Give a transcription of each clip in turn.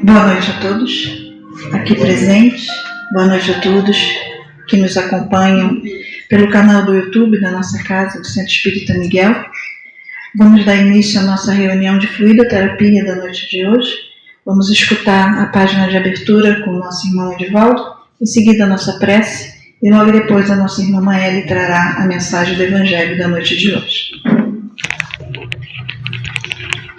Boa noite a todos aqui presentes, boa noite a todos que nos acompanham pelo canal do YouTube da nossa casa, do Centro Espírita Miguel. Vamos dar início à nossa reunião de fluidoterapia da noite de hoje. Vamos escutar a página de abertura com o nosso irmão Edivaldo, em seguida a nossa prece, e logo depois a nossa irmã Maeli trará a mensagem do Evangelho da noite de hoje.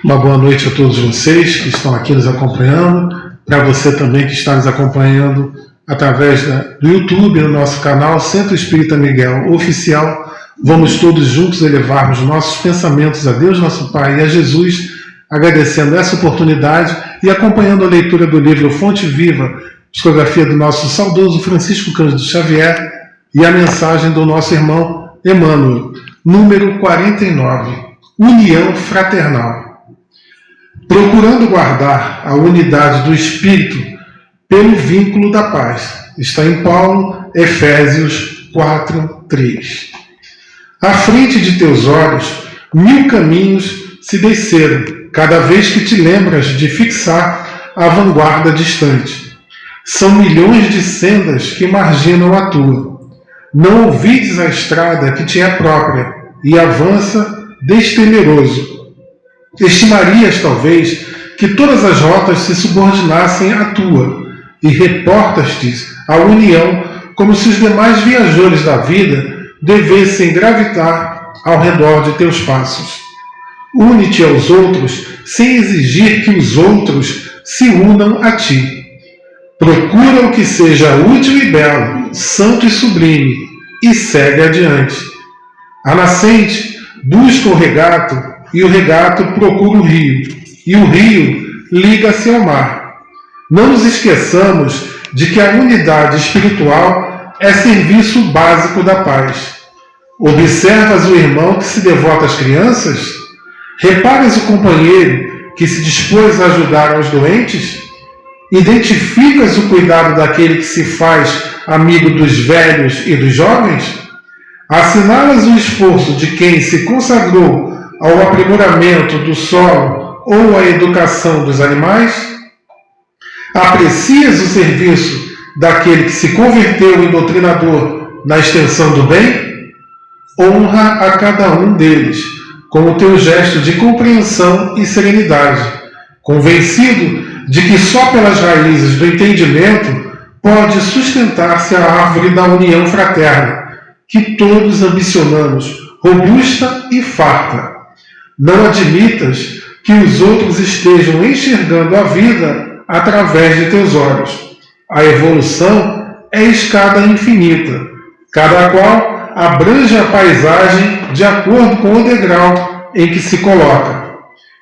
Uma boa noite a todos vocês que estão aqui nos acompanhando, para você também que está nos acompanhando através do YouTube, no nosso canal Centro Espírita Miguel Oficial. Vamos todos juntos elevarmos nossos pensamentos a Deus, nosso Pai, e a Jesus, agradecendo essa oportunidade e acompanhando a leitura do livro Fonte Viva, psicografia do nosso saudoso Francisco Cândido Xavier, e a mensagem do nosso irmão Emmanuel, número 49, União Fraternal. Procurando guardar a unidade do Espírito pelo vínculo da paz. Está em Paulo, Efésios 4:3. À frente de teus olhos, 1000 caminhos se desceram, cada vez que te lembras de fixar a vanguarda distante. São milhões de sendas que marginam a tua. Não ouvides a estrada que te é própria e avança destemeroso. Estimarias, talvez, que todas as rotas se subordinassem à tua, e reportas-te à união como se os demais viajores da vida devessem gravitar ao redor de teus passos. Une-te aos outros sem exigir que os outros se unam a ti. Procura o que seja útil e belo, santo e sublime, e segue adiante. A nascente busca o regato, e o regato procura o rio, e o rio liga-se ao mar. Não nos esqueçamos de que a unidade espiritual é serviço básico da paz. Observas o irmão que se devota às crianças? Reparas o companheiro que se dispôs a ajudar aos doentes? Identificas o cuidado daquele que se faz amigo dos velhos e dos jovens? Assinalas o esforço de quem se consagrou ao aprimoramento do solo ou à educação dos animais? Aprecias o serviço daquele que se converteu em doutrinador na extensão do bem? Honra a cada um deles com o teu gesto de compreensão e serenidade, convencido de que só pelas raízes do entendimento pode sustentar-se a árvore da união fraterna, que todos ambicionamos, robusta e farta. Não admitas que os outros estejam enxergando a vida através de teus olhos. A evolução é escada infinita, cada qual abrange a paisagem de acordo com o degrau em que se coloca.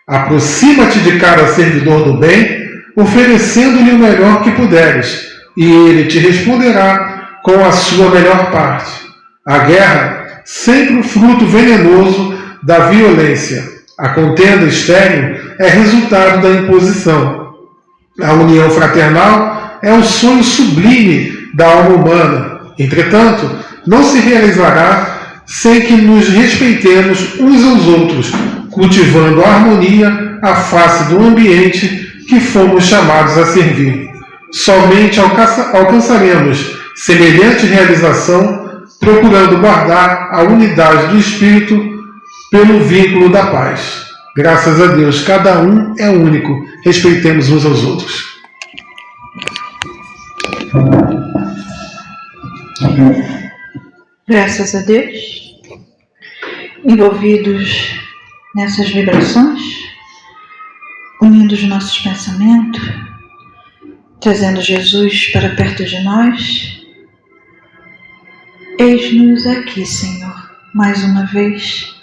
Aproxima-te de cada servidor do bem, oferecendo-lhe o melhor que puderes, e ele te responderá com a sua melhor parte. A guerra, sempre o fruto venenoso da violência. A contenda estéril é resultado da imposição. A união fraternal é o sonho sublime da alma humana. Entretanto, não se realizará sem que nos respeitemos uns aos outros, cultivando a harmonia à face do ambiente que fomos chamados a servir. Somente alcançaremos semelhante realização procurando guardar a unidade do Espírito pelo vínculo da paz. Graças a Deus, cada um é único. Respeitemos uns aos outros. Graças a Deus, envolvidos nessas vibrações, unindo os nossos pensamentos, trazendo Jesus para perto de nós, eis-nos aqui, Senhor, mais uma vez,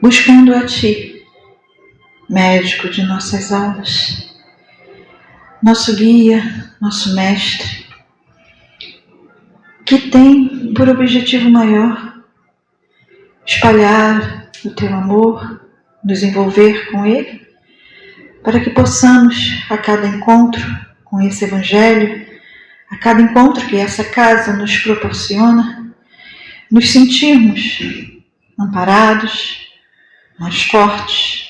buscando a Ti, médico de nossas almas, nosso guia, nosso mestre, que tem por objetivo maior espalhar o Teu amor, nos envolver com Ele, para que possamos, a cada encontro com esse Evangelho, a cada encontro que essa casa nos proporciona, nos sentirmos amparados, mais fortes,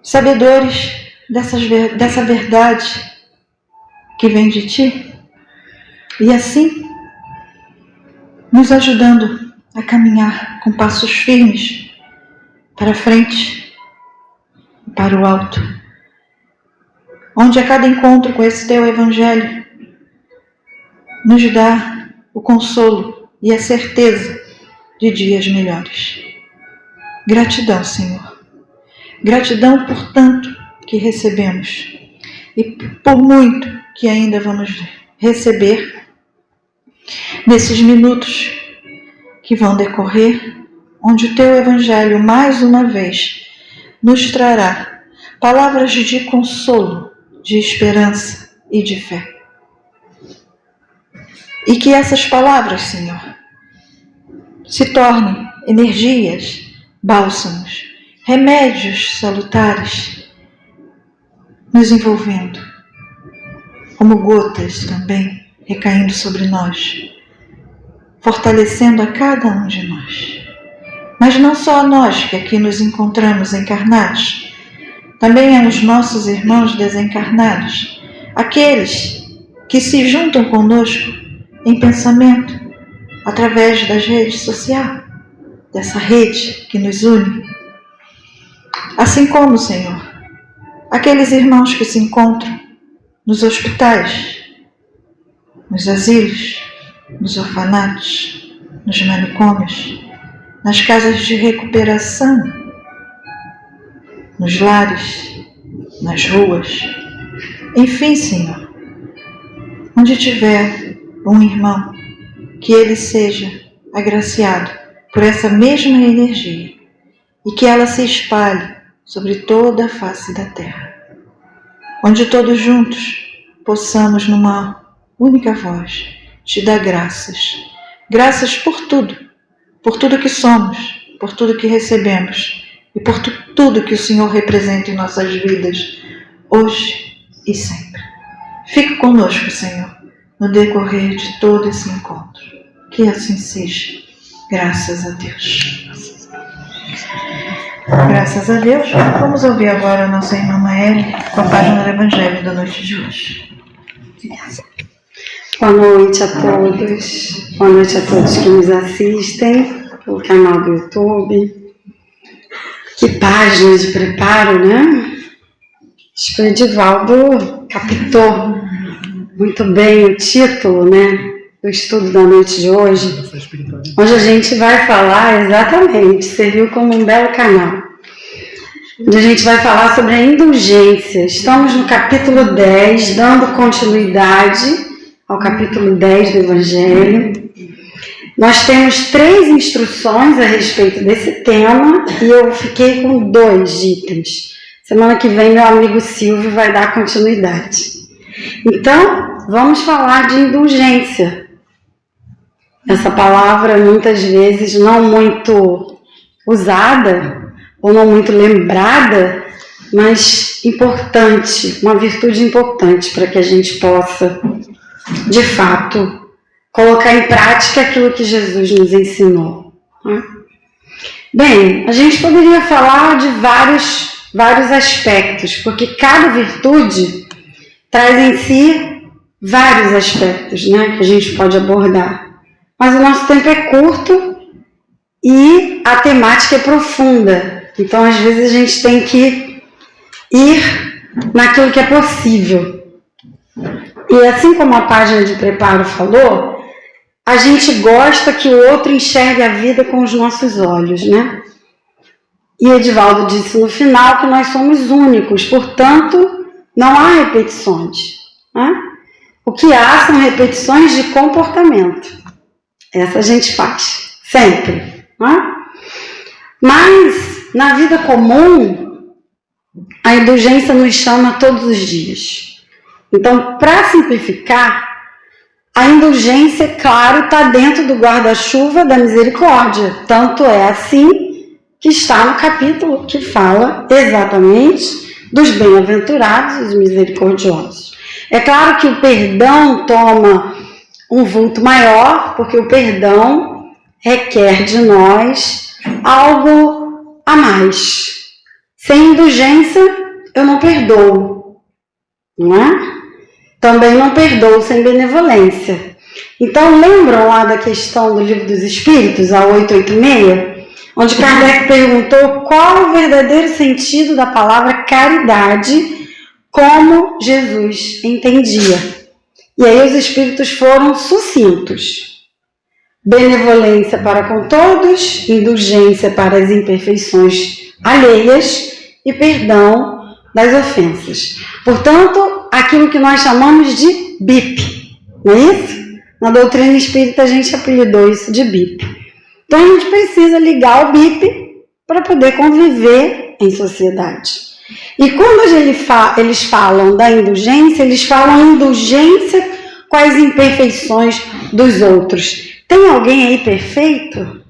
sabedores dessa verdade que vem de Ti, e assim nos ajudando a caminhar com passos firmes para frente, para o alto, onde a cada encontro com esse Teu Evangelho nos dá o consolo e a certeza de dias melhores. Gratidão, Senhor. Gratidão por tanto que recebemos e por muito que ainda vamos receber nesses minutos que vão decorrer, onde o Teu Evangelho mais uma vez nos trará palavras de consolo, de esperança e de fé. E que essas palavras, Senhor, se tornem energias, bálsamos, remédios salutares, nos envolvendo, como gotas também recaindo sobre nós, fortalecendo a cada um de nós. Mas não só a nós que aqui nos encontramos encarnados, também aos nossos irmãos desencarnados, aqueles que se juntam conosco em pensamento, através das redes sociais, dessa rede que nos une. Assim como, Senhor, aqueles irmãos que se encontram nos hospitais, nos asilos, nos orfanatos, nos manicômios, nas casas de recuperação, nos lares, nas ruas, enfim, Senhor, onde tiver um irmão, que ele seja agraciado por essa mesma energia e que ela se espalhe sobre toda a face da terra, onde todos juntos possamos, numa única voz, te dar graças. Graças por tudo que somos, por tudo que recebemos e por tudo que o Senhor representa em nossas vidas, hoje e sempre. Fique conosco, Senhor, no decorrer de todo esse encontro. Que assim seja. Graças a Deus. Graças a Deus. Vamos ouvir agora a nossa irmã Maeli com a página do Evangelho da noite de hoje. Boa noite a todos. Boa noite a todos que nos assistem pelo canal do YouTube. Que página de preparo, né? Acho que o Edivaldo captou muito bem o título, né, do estudo da noite de hoje. Hoje a gente vai falar, exatamente, serviu como um belo canal, onde a gente vai falar sobre a indulgência. Estamos no capítulo 10, dando continuidade ao capítulo 10 do Evangelho. Nós temos 3 instruções a respeito desse tema e eu fiquei com 2 itens. Semana que vem meu amigo Silvio vai dar continuidade. Então, vamos falar de indulgência. Essa palavra muitas vezes não muito usada ou não muito lembrada, mas importante, uma virtude importante para que a gente possa, de fato, colocar em prática aquilo que Jesus nos ensinou. Bem, a gente poderia falar de vários aspectos, porque cada virtude traz em si vários aspectos, né, que a gente pode abordar. Mas o nosso tempo é curto e a temática é profunda. Então, às vezes, a gente tem que ir naquilo que é possível. E assim como a página de preparo falou, a gente gosta que o outro enxergue a vida com os nossos olhos, né? E Edivaldo disse no final que nós somos únicos, portanto, não há repetições. Né? O que há são repetições de comportamento. Essa a gente faz, sempre. Né? Mas, na vida comum, a indulgência nos chama todos os dias. Então, para simplificar, a indulgência, claro, está dentro do guarda-chuva da misericórdia. Tanto é assim que está no capítulo que fala exatamente dos bem-aventurados, os misericordiosos. É claro que o perdão toma um vulto maior, porque o perdão requer de nós algo a mais. Sem indulgência, eu não perdoo, não é? Também não perdoo sem benevolência. Então, lembram lá da questão do Livro dos Espíritos, a 886, onde Kardec perguntou qual o verdadeiro sentido da palavra caridade, como Jesus entendia. E aí os Espíritos foram sucintos. Benevolência para com todos, indulgência para as imperfeições alheias e perdão das ofensas. Portanto, aquilo que nós chamamos de BIP, não é isso? Na doutrina espírita a gente apelidou isso de BIP. Então a gente precisa ligar o BIP para poder conviver em sociedade. E quando eles falam da indulgência, eles falam indulgência com as imperfeições dos outros. Tem alguém aí perfeito?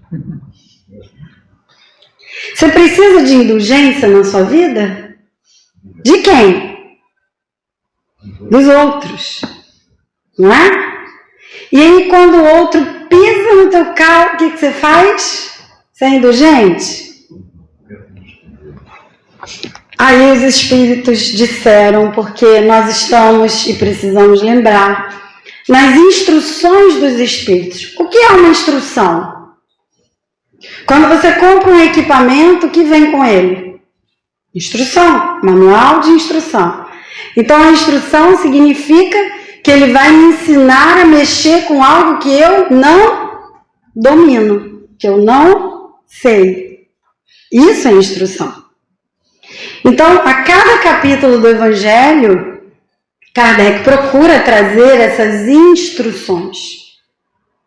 Você precisa de indulgência na sua vida? De quem? Dos outros. Não é? E aí quando o outro pisa no teu carro, o que você faz? Você é indulgente? Aí os Espíritos disseram, porque nós estamos e precisamos lembrar, nas instruções dos Espíritos. O que é uma instrução? Quando você compra um equipamento, o que vem com ele? Instrução, manual de instrução. Então a instrução significa que ele vai me ensinar a mexer com algo que eu não domino, que eu não sei. Isso é instrução. Então, a cada capítulo do Evangelho, Kardec procura trazer essas instruções.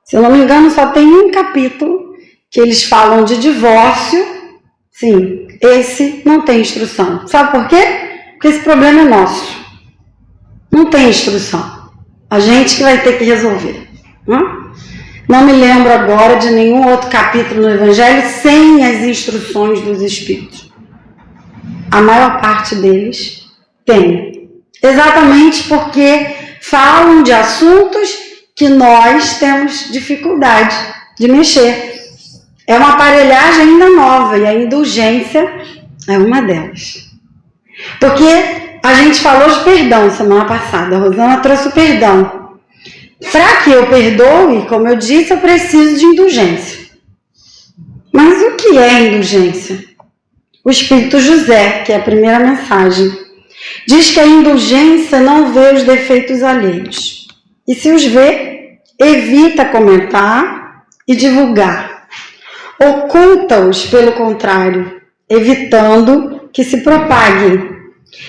Se eu não me engano, só tem um capítulo que eles falam de divórcio. Sim, esse não tem instrução. Sabe por quê? Porque esse problema é nosso. Não tem instrução. A gente que vai ter que resolver. Não me lembro agora de nenhum outro capítulo no Evangelho sem as instruções dos Espíritos. A maior parte deles tem. Exatamente porque falam de assuntos que nós temos dificuldade de mexer. É uma aparelhagem ainda nova e a indulgência é uma delas. Porque a gente falou de perdão semana passada, a Rosana trouxe o perdão. Para que eu perdoe, como eu disse, eu preciso de indulgência. Mas o que é indulgência? O Espírito José, que é a primeira mensagem, diz que a indulgência não vê os defeitos alheios. E se os vê, evita comentar e divulgar. Oculta-os, pelo contrário, evitando que se propaguem.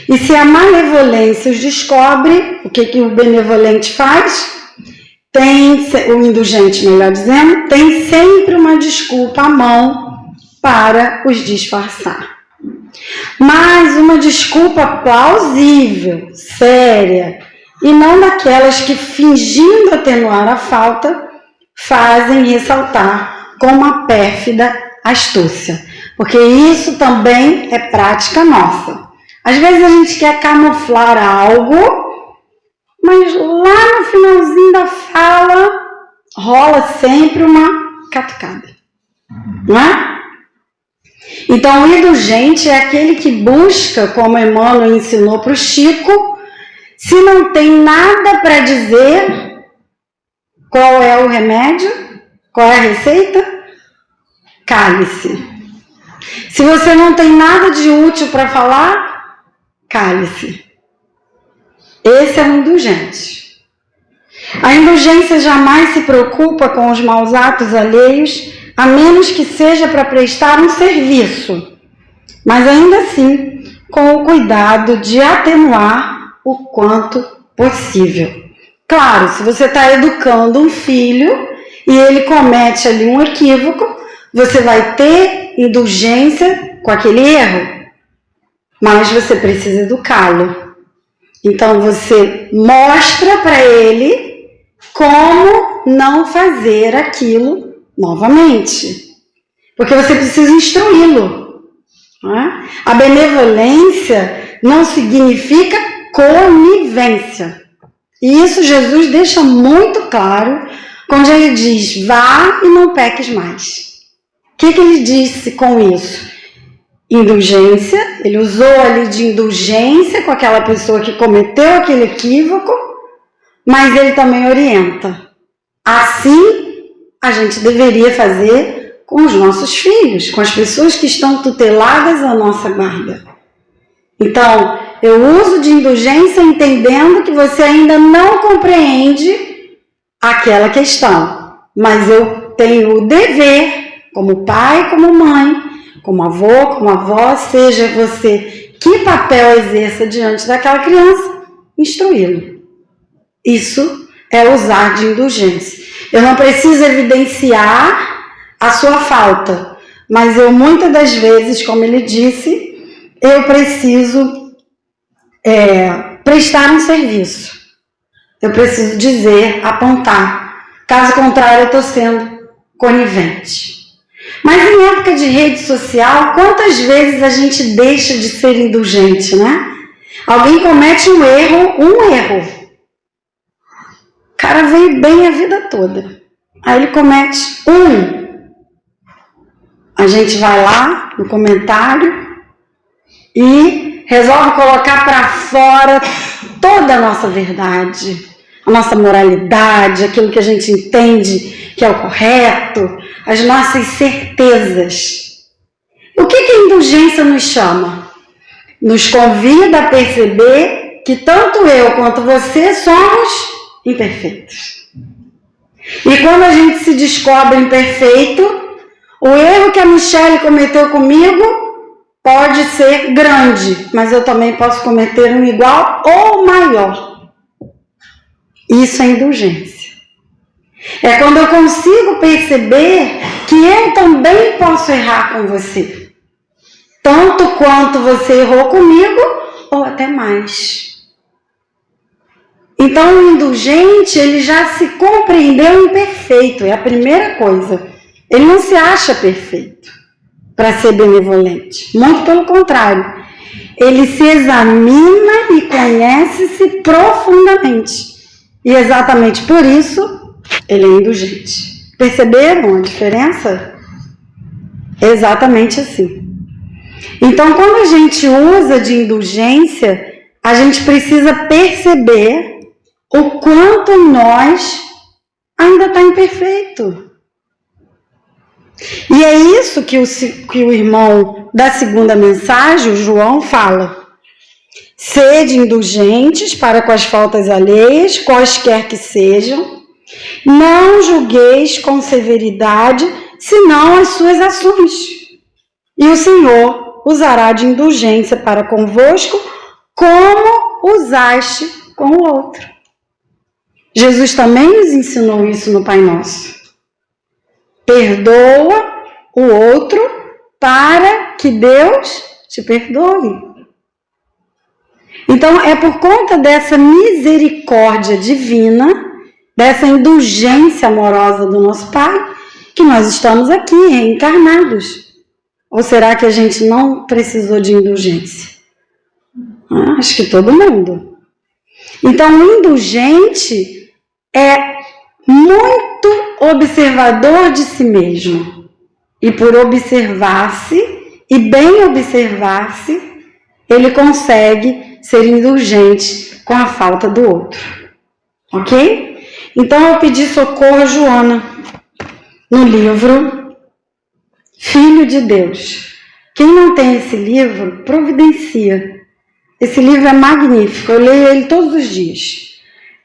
E se a malevolência os descobre, o que o benevolente faz? O indulgente, melhor dizendo, tem sempre uma desculpa à mão para os disfarçar. Mas uma desculpa plausível, séria, e não daquelas que, fingindo atenuar a falta, fazem ressaltar com uma pérfida astúcia. Porque isso também é prática nossa. Às vezes a gente quer camuflar algo, mas lá no finalzinho da fala rola sempre uma catucada. Não é? Então, o indulgente é aquele que busca, como Emmanuel ensinou para o Chico, se não tem nada para dizer, qual é o remédio? Qual é a receita? Cale-se. Se você não tem nada de útil para falar, cale-se. Esse é o indulgente. A indulgência jamais se preocupa com os maus atos alheios, a menos que seja para prestar um serviço, mas ainda assim com o cuidado de atenuar o quanto possível. Claro, se você está educando um filho e ele comete ali um equívoco, você vai ter indulgência com aquele erro, mas você precisa educá-lo. Então você mostra para ele como não fazer aquilo novamente, porque você precisa instruí-lo. A benevolência não significa conivência. E isso Jesus deixa muito claro quando ele diz, vá e não peques mais. O que ele disse com isso? indulgência, ele usou ali de indulgência com aquela pessoa que cometeu aquele equívoco, mas ele também orienta. Assim, a gente deveria fazer com os nossos filhos, com as pessoas que estão tuteladas à nossa guarda. Então, eu uso de indulgência entendendo que você ainda não compreende aquela questão, mas eu tenho o dever, como pai, como mãe, como avô, como avó, seja você que papel exerça diante daquela criança, instruí-lo. Isso é usar de indulgência. Eu não preciso evidenciar a sua falta, mas eu muitas das vezes, como ele disse, eu preciso prestar um serviço. Eu preciso dizer, apontar. Caso contrário, eu estou sendo conivente. Mas em época de rede social, quantas vezes a gente deixa de ser indulgente, né? Alguém comete um erro. O cara veio bem a vida toda. Aí ele comete A gente vai lá no comentário e resolve colocar para fora toda a nossa verdade, a nossa moralidade, aquilo que a gente entende que é o correto, as nossas certezas. O que a indulgência nos chama? Nos convida a perceber que tanto eu quanto você somos imperfeitos. E quando a gente se descobre imperfeito, o erro que a Michele cometeu comigo pode ser grande, mas eu também posso cometer um igual ou maior. Isso é indulgência. É quando eu consigo perceber que eu também posso errar com você. Tanto quanto você errou comigo, ou até mais. Então, o indulgente, ele já se compreendeu imperfeito, é a primeira coisa. Ele não se acha perfeito para ser benevolente. Muito pelo contrário. Ele se examina e conhece-se profundamente. E exatamente por isso, ele é indulgente. Perceberam a diferença? É exatamente assim. Então, quando a gente usa de indulgência, a gente precisa perceber o quanto nós ainda está imperfeito. E é isso que o irmão da segunda mensagem, o João, fala. Sede indulgentes para com as faltas alheias, quaisquer que sejam. Não julgueis com severidade, senão as suas ações. E o Senhor usará de indulgência para convosco, como usaste com o outro. Jesus também nos ensinou isso no Pai Nosso. Perdoa o outro para que Deus te perdoe. Então, é por conta dessa misericórdia divina, dessa indulgência amorosa do nosso Pai, que nós estamos aqui, reencarnados. Ou será que a gente não precisou de indulgência? Acho que todo mundo. Então, o indulgente é muito observador de si mesmo. E por observar-se, e bem observar-se, ele consegue ser indulgente com a falta do outro. Ok? Então, eu pedi socorro a Joana no livro Filho de Deus. Quem não tem esse livro, providencia. Esse livro é magnífico, eu leio ele todos os dias.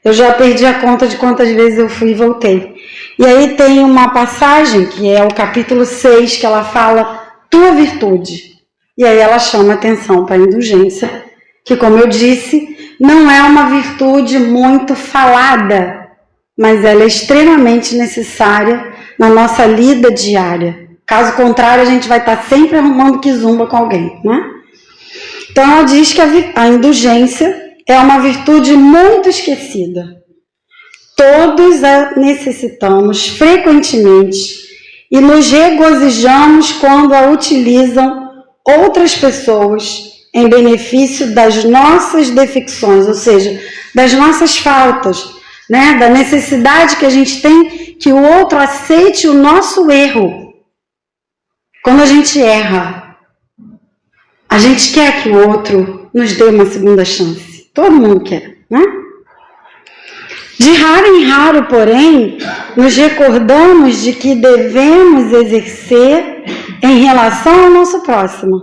Eu já perdi a conta de quantas vezes eu fui e voltei. E aí tem uma passagem, que é o capítulo 6, que ela fala tua virtude. E aí ela chama atenção para a indulgência, que, como eu disse, não é uma virtude muito falada, mas ela é extremamente necessária na nossa lida diária. Caso contrário, a gente vai estar sempre arrumando quizumba com alguém, né? Então, ela diz que a indulgência é uma virtude muito esquecida. Todos a necessitamos frequentemente e nos regozijamos quando a utilizam outras pessoas em benefício das nossas defecções, ou seja, das nossas faltas, né? Da necessidade que a gente tem que o outro aceite o nosso erro. Quando a gente erra, A gente quer que o outro nos dê uma segunda chance. Todo mundo quer, né? De raro em raro, porém, nos recordamos de que devemos exercer em relação ao nosso próximo.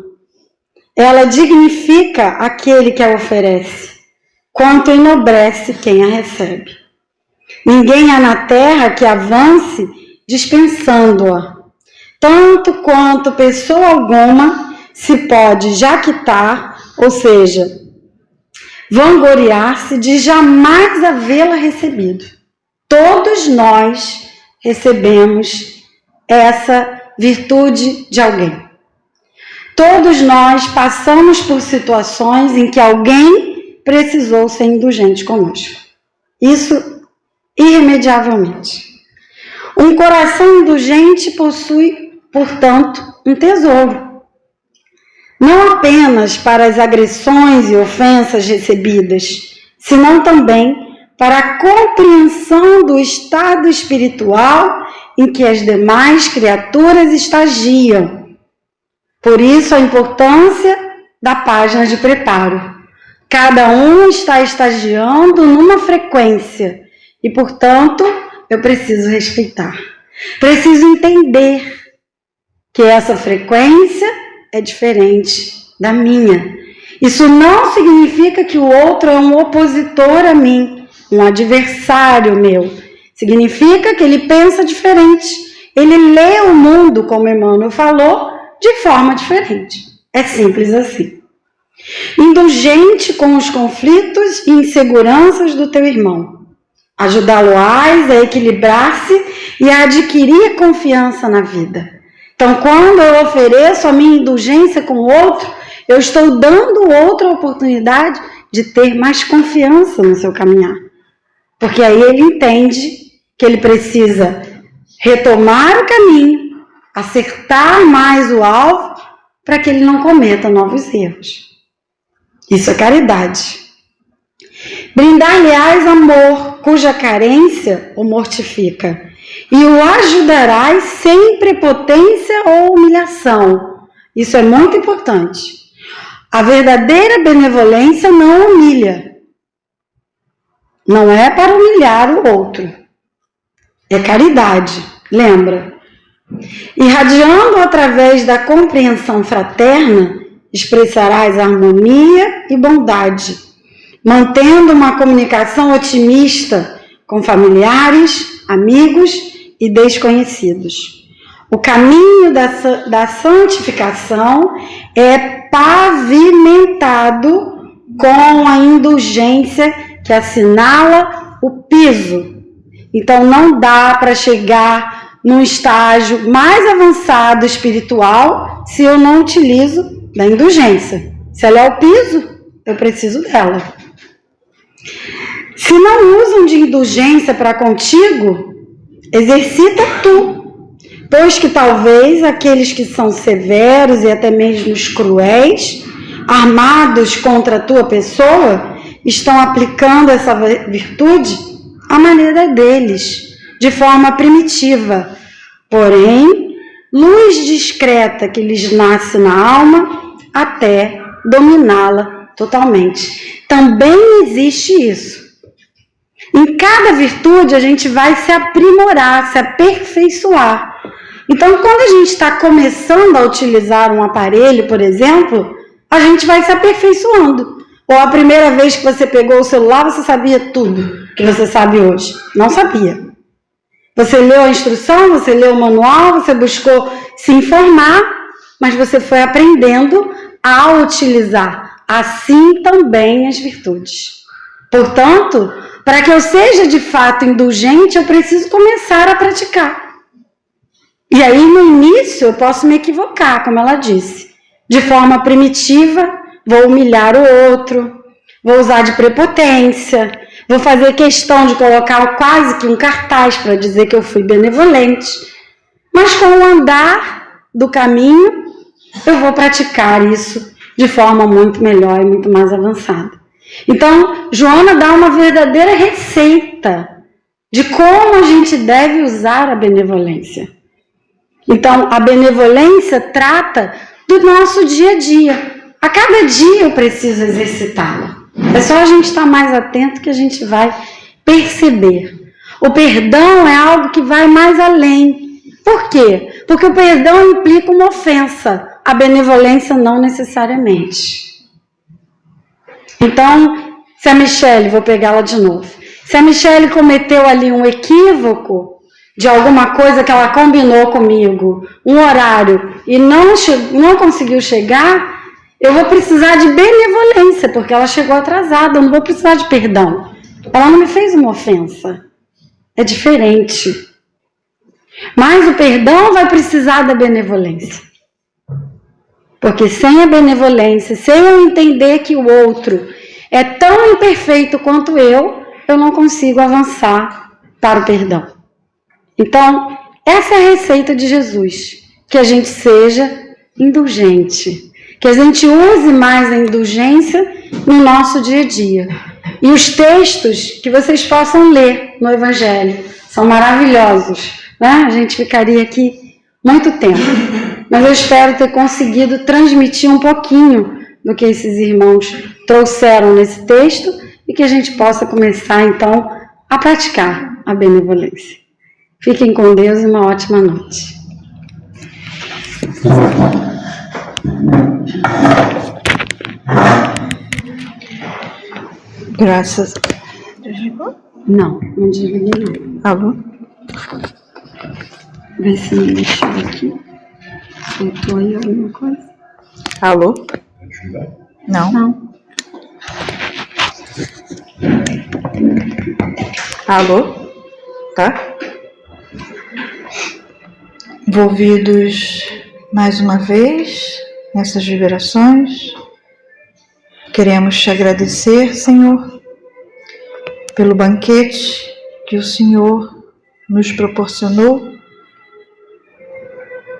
Ela dignifica aquele que a oferece, quanto enobrece quem a recebe. Ninguém há na terra que avance dispensando-a, tanto quanto pessoa alguma se pode jactar, ou seja, vangloriar-se de jamais havê-la recebido. Todos nós recebemos essa virtude de alguém. Todos nós passamos por situações em que alguém precisou ser indulgente conosco. Isso irremediavelmente. Um coração indulgente possui, portanto, um tesouro. Não apenas para as agressões e ofensas recebidas, senão também para a compreensão do estado espiritual em que as demais criaturas estagiam. Por isso a importância da página de preparo. Cada um está estagiando numa frequência e, portanto, eu preciso respeitar. Preciso entender que essa frequência é diferente da minha. Isso não significa que o outro é um opositor a mim, um adversário meu. Significa que ele pensa diferente. Ele lê o mundo, como Emmanuel falou, de forma diferente. É simples assim. Indulgente com os conflitos e inseguranças do teu irmão. Ajudá-lo-ás a equilibrar-se e a adquirir confiança na vida. Então, quando eu ofereço a minha indulgência com o outro, eu estou dando ao outro a oportunidade de ter mais confiança no seu caminhar. Porque aí ele entende que ele precisa retomar o caminho, acertar mais o alvo, para que ele não cometa novos erros. Isso é caridade. Brindar-lhe-ás amor, cuja carência o mortifica, e o ajudarás sem prepotência ou humilhação. Isso é muito importante. A verdadeira benevolência não humilha. Não é para humilhar o outro. É caridade, lembra? Irradiando através da compreensão fraterna, expressarás harmonia e bondade, mantendo uma comunicação otimista com familiares, amigos e desconhecidos. O caminho da santificação é pavimentado com a indulgência que assinala o piso. Então não dá para chegar num estágio mais avançado espiritual se eu não utilizo da indulgência. Se ela é o piso, eu preciso dela. Se não usam de indulgência para contigo, exercita tu, pois que talvez aqueles que são severos e até mesmo os cruéis, armados contra a tua pessoa, estão aplicando essa virtude à maneira deles, de forma primitiva. Porém, luz discreta que lhes nasce na alma até dominá-la totalmente. Também existe isso. Em cada virtude a gente vai se aprimorar, se aperfeiçoar. Então, quando a gente está começando a utilizar um aparelho, por exemplo, a gente vai se aperfeiçoando. Ou a primeira vez que você pegou o celular, você sabia tudo que você sabe hoje. Não sabia. Você leu a instrução, você leu o manual, você buscou se informar, mas você foi aprendendo a utilizar. Assim também as virtudes. Portanto, para que eu seja de fato indulgente, eu preciso começar a praticar. E aí, no início, eu posso me equivocar, como ela disse. De forma primitiva, vou humilhar o outro, vou usar de prepotência, vou fazer questão de colocar quase que um cartaz para dizer que eu fui benevolente. Mas com o andar do caminho, eu vou praticar isso de forma muito melhor e muito mais avançada. Então, Joana dá uma verdadeira receita de como a gente deve usar a benevolência. Então, a benevolência trata do nosso dia a dia. A cada dia eu preciso exercitá-la. É só a gente estar mais atento que a gente vai perceber. O perdão é algo que vai mais além. Por quê? Porque o perdão implica uma ofensa. A benevolência não necessariamente. Então, se a Michele, vou pegá-la de novo, se a Michele cometeu ali um equívoco de alguma coisa que ela combinou comigo, um horário, e não conseguiu chegar, eu vou precisar de benevolência, porque ela chegou atrasada, eu não vou precisar de perdão. Ela não me fez uma ofensa. É diferente. Mas o perdão vai precisar da benevolência. Porque sem a benevolência, sem eu entender que o outro é tão imperfeito quanto eu não consigo avançar para o perdão. Então, essa é a receita de Jesus. Que a gente seja indulgente. Que a gente use mais a indulgência no nosso dia a dia. E os textos que vocês possam ler no Evangelho são maravilhosos, né? A gente ficaria aqui muito tempo. Mas eu espero ter conseguido transmitir um pouquinho do que esses irmãos trouxeram nesse texto e que a gente possa começar, então, a praticar a benevolência. Fiquem com Deus e uma ótima noite. Graças. Desligou? Não desliguei não. Alô? Vê se me mexeu aqui. Faltou aí alguma coisa? Alô? Não. Não. Alô? Tá? Envolvidos mais uma vez nessas vibrações, queremos te agradecer, Senhor, pelo banquete que o Senhor nos proporcionou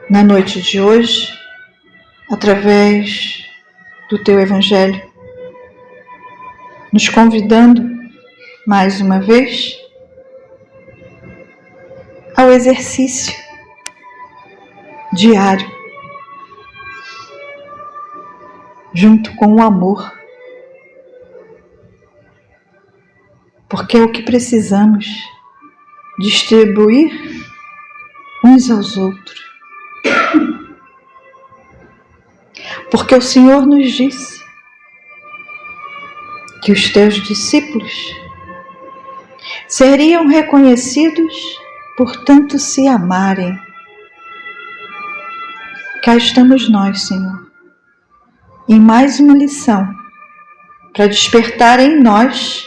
na noite de hoje, através do Teu Evangelho, nos convidando mais uma vez ao exercício diário, junto com o amor, porque é o que precisamos distribuir uns aos outros. Porque o Senhor nos disse que os teus discípulos seriam reconhecidos por tanto se amarem. Cá estamos nós, Senhor, em mais uma lição para despertar em nós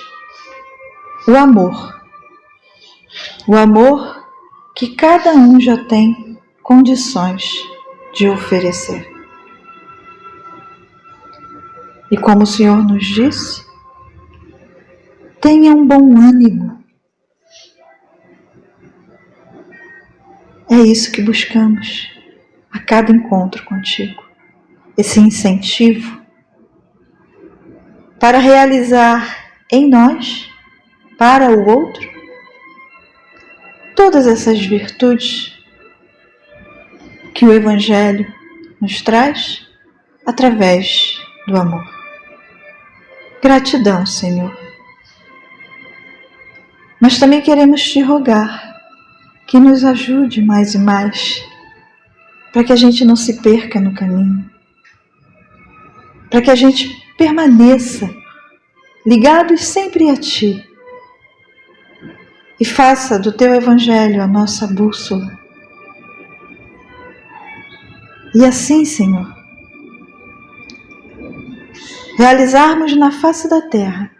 o amor que cada um já tem condições de oferecer. E como o Senhor nos disse, tenha um bom ânimo. É isso que buscamos a cada encontro contigo. Esse incentivo para realizar em nós, para o outro, todas essas virtudes que o Evangelho nos traz através do amor. Gratidão, Senhor. Mas também queremos te rogar que nos ajude mais e mais, para que a gente não se perca no caminho, para que a gente permaneça ligados sempre a Ti e faça do Teu Evangelho a nossa bússola. E assim, Senhor, realizarmos na face da terra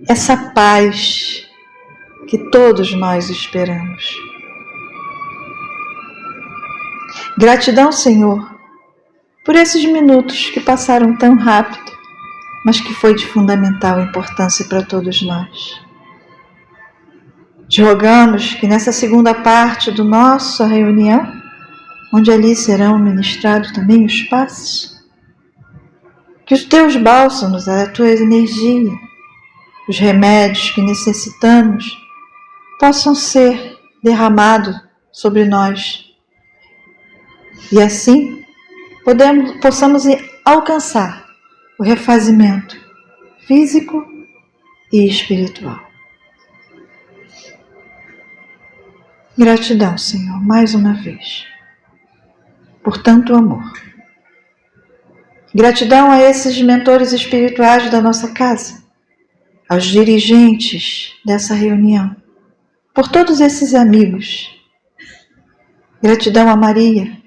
essa paz que todos nós esperamos. Gratidão, Senhor, por esses minutos que passaram tão rápido, mas que foi de fundamental importância para todos nós. Te rogamos que nessa segunda parte do nossa reunião, onde ali serão ministrados também os passos, que os teus bálsamos, a tua energia, os remédios que necessitamos, possam ser derramados sobre nós. E assim, possamos alcançar o refazimento físico e espiritual. Gratidão, Senhor, mais uma vez, por tanto amor. Gratidão a esses mentores espirituais da nossa casa, aos dirigentes dessa reunião, por todos esses amigos. Gratidão a Maria,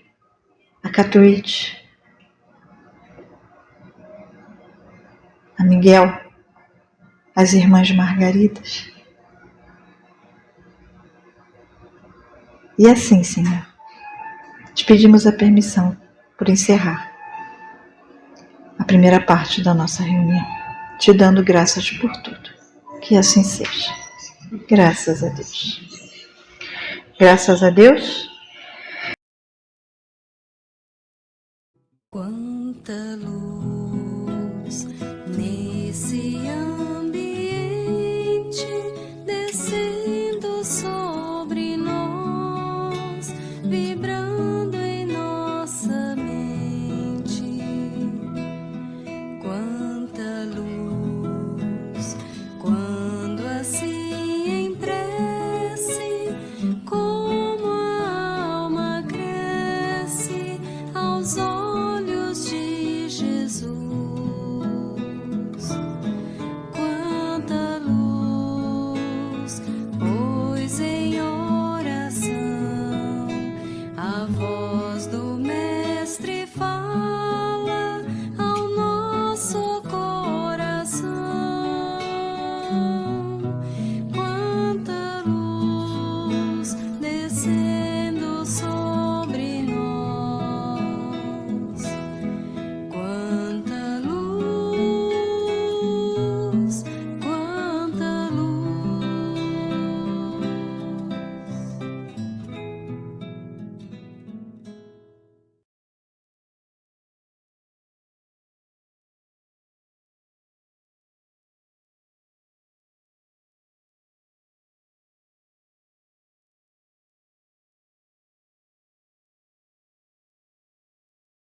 a Catuíte, a Miguel, as irmãs Margaridas. E assim, Senhor, te pedimos a permissão por encerrar a primeira parte da nossa reunião, te dando graças por tudo. Que assim seja. Graças a Deus. Graças a Deus.